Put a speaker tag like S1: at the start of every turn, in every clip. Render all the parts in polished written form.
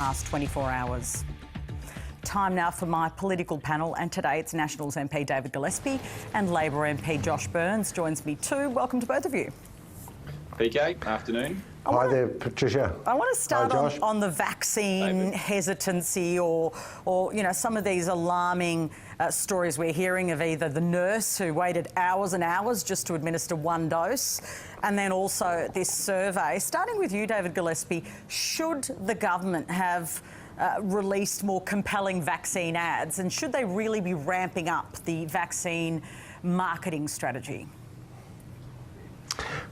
S1: Past 24 hours. Time now for my political panel, and today it's Nationals MP David Gillespie and Labor MP Josh Burns joins me too. Welcome to both of you.
S2: PK, afternoon.
S3: Hi there, Patricia.
S1: I want to start on the vaccine
S2: David.
S1: hesitancy or you know, some of these alarming stories we're hearing of either the nurse who waited hours and hours just to administer one dose, and then also this survey. Starting with you, David Gillespie, should the government have released more compelling vaccine ads, and should they really be ramping up the vaccine marketing strategy?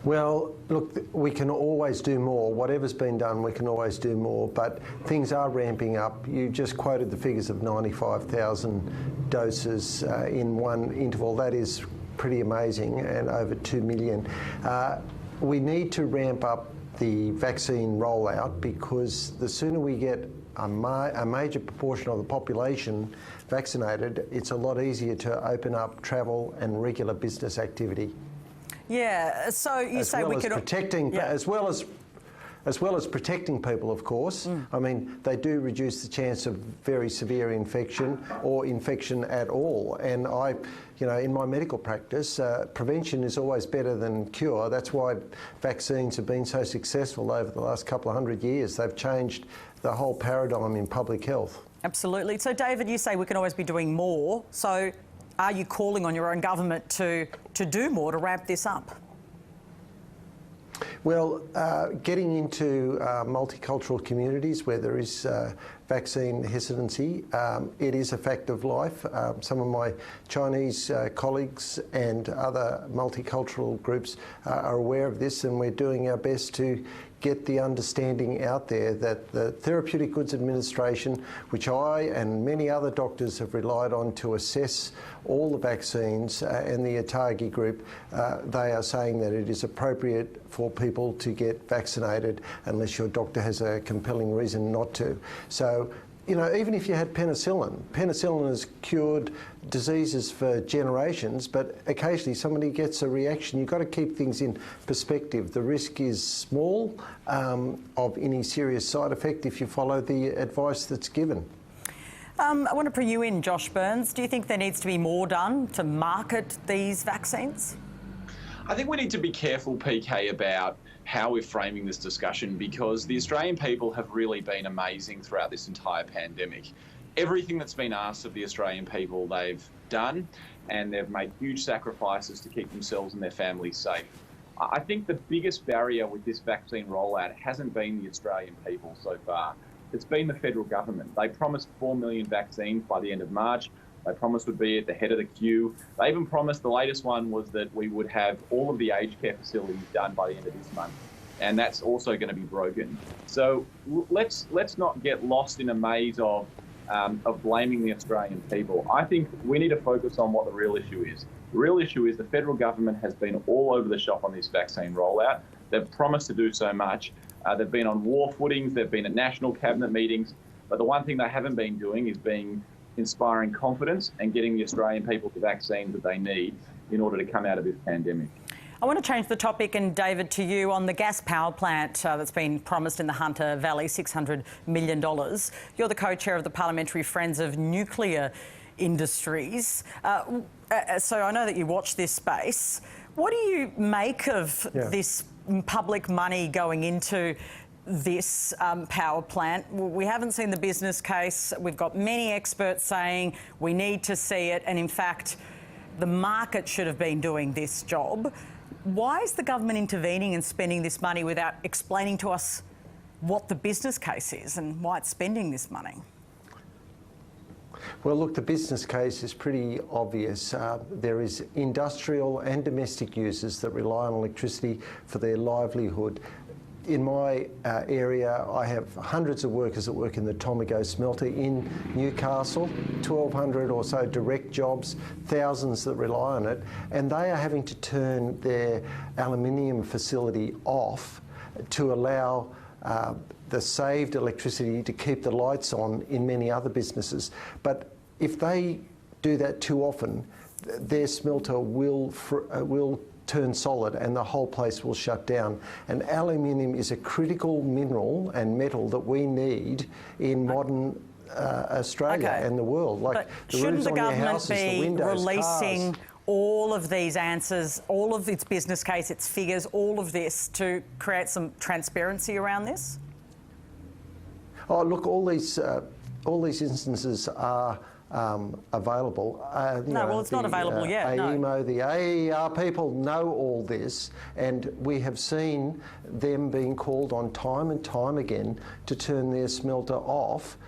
S3: Well, look, we can always do more. Whatever's been done, we can always do more, but things are ramping up. You just quoted the figures of 95,000 doses in one interval. That is pretty amazing, and over 2 million. We need to ramp up the vaccine rollout, because the sooner we get a major proportion of the population vaccinated, it's a lot easier to open up travel and regular business activity.
S1: Yeah, so you say we could
S3: protecting, as well as protecting people, of course. I mean, they do reduce the chance of very severe infection or infection at all. And in my medical practice, prevention is always better than cure. That's why vaccines have been so successful over the last couple of 100 years. They've changed the whole paradigm in public health. Absolutely.
S1: So, David, you say we can always be doing more. So, are you calling on your own government to do more, to ramp this up?
S3: Well, getting into multicultural communities where there is vaccine hesitancy, it is a fact of life. Some of my Chinese colleagues and other multicultural groups are aware of this, and we're doing our best to get the understanding out there that the Therapeutic Goods Administration, which I and many other doctors have relied on to assess all the vaccines, and the ATAGI group, they are saying that it is appropriate for people to get vaccinated unless your doctor has a compelling reason not to. So, you know, even if you had penicillin has cured diseases for generations, but occasionally somebody gets a reaction. You've got to keep things in perspective. The risk is small of any serious side effect if you follow the advice that's given.
S1: I want to bring you in, Josh Burns. Do you think there needs to be more done to market these vaccines?
S2: I think we need to be careful, PK, about how we're framing this discussion, because the Australian people have really been amazing throughout this entire pandemic. Everything that's been asked of the Australian people, they've done, and they've made huge sacrifices to keep themselves and their families safe. I think the biggest barrier with this vaccine rollout hasn't been the Australian people so far. It's been the federal government. They promised 4 million vaccines by the end of March. They promised would be at the head of the queue. They even promised, the latest one was that we would have all of the aged care facilities done by the end of this month. And that's also going to be broken. So let's not get lost in a maze of blaming the Australian people. I think we need to focus on what the real issue is. The real issue is the federal government has been all over the shop on this vaccine rollout. They've promised to do so much. They've been on war footings. They've been at national cabinet meetings. But the one thing they haven't been doing is inspiring confidence and getting the Australian people the vaccines that they need in order to come out of this pandemic.
S1: I want to change the topic, and David, to you on the gas power plant that's been promised in the Hunter Valley, $600 million. You're the co-chair of the Parliamentary Friends of Nuclear Industries. So I know that you watch this space. What do you make of this public money going into this power plant? We haven't seen the business case. We've got many experts saying we need to see it, and in fact, the market should have been doing this job. Why is the government intervening and spending this money without explaining to us what the business case is and why it's spending this money?
S3: Well, look, the business case is pretty obvious. There is industrial and domestic users that rely on electricity for their livelihood. In my area, I have hundreds of workers that work in the Tomago smelter in Newcastle, 1,200 or so direct jobs, thousands that rely on it, and they are having to turn their aluminium facility off to allow the saved electricity to keep the lights on in many other businesses. But if they do that too often, their smelter will turn solid and the whole place will shut down. And aluminium is a critical mineral and metal that we need in modern Australia and the world. Like
S1: but
S3: the
S1: shouldn't
S3: roofs
S1: the
S3: on your
S1: government
S3: houses, the
S1: be
S3: windows,
S1: releasing
S3: cars.
S1: all of these answers, all of its business case, its figures, all of this to create some transparency around this?
S3: Oh, look, all these instances are available.
S1: It's not available yet.
S3: AEMO, the AER people know all this, and we have seen them being called on time and time again to turn their smelter off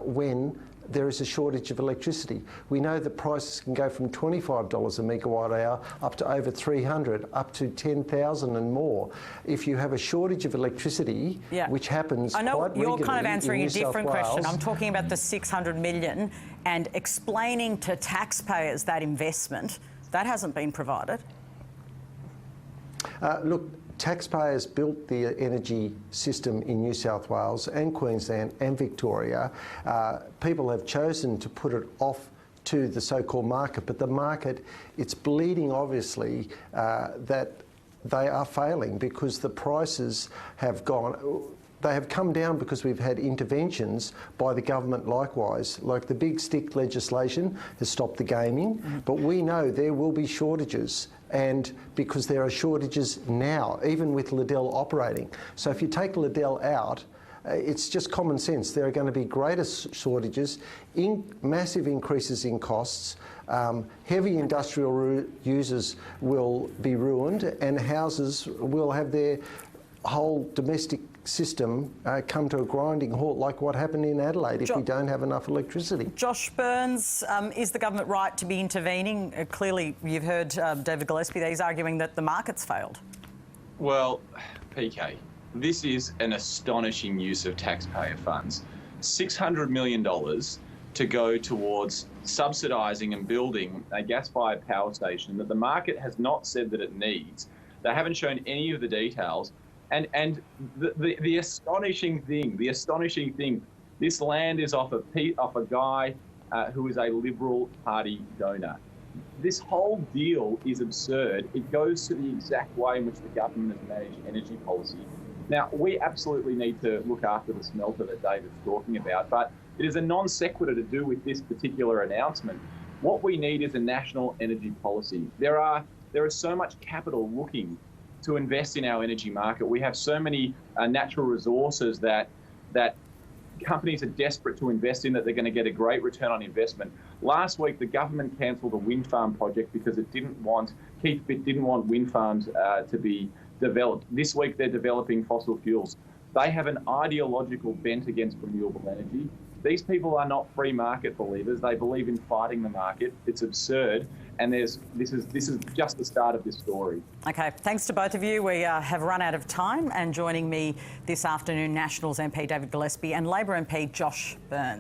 S3: when there is a shortage of electricity. We know that prices can go from $25 a megawatt hour up to over $300, up to $10,000 and more. If you have a shortage of electricity, which happens quite regularly. I know
S1: you're kind of answering a different question. I'm talking about the $600 million and explaining to taxpayers that investment. That hasn't been provided.
S3: Look, taxpayers built the energy system in New South Wales and Queensland and Victoria. People have chosen to put it off to the so-called market, but the market, it's bleeding obviously that they are failing because the prices have gone. They have come down because we've had interventions by the government likewise. Like the big stick legislation has stopped the gaming, but we know there will be shortages, and because there are shortages now, even with Liddell operating. So if you take Liddell out, it's just common sense. There are going to be greater shortages, massive increases in costs, heavy industrial users will be ruined, and houses will have their whole domestic system come to a grinding halt, like what happened in Adelaide if we don't have enough electricity.
S1: Josh Burns, is the government right to be intervening? Clearly, you've heard David Gillespie there. He's arguing that the market's failed.
S2: Well, PK, this is an astonishing use of taxpayer funds. $600 million to go towards subsidising and building a gas-fired power station that the market has not said that it needs. They haven't shown any of the details. And the astonishing thing, this land is off a guy who is a Liberal Party donor. This whole deal is absurd. It goes to the exact way in which the government has managed energy policy. Now, we absolutely need to look after the smelter that David's talking about, but it is a non sequitur to do with this particular announcement. What we need is a national energy policy. There is so much capital looking to invest in our energy market. We have so many natural resources that companies are desperate to invest in that they're going to get a great return on investment. Last week, the government cancelled a wind farm project because it didn't want wind farms to be developed. This week, they're developing fossil fuels. They have an ideological bent against renewable energy. These people are not free market believers. They believe in fighting the market. It's absurd. And this is just the start of this story.
S1: Okay, thanks to both of you. We have run out of time, and joining me this afternoon, Nationals MP David Gillespie and Labor MP Josh Burns.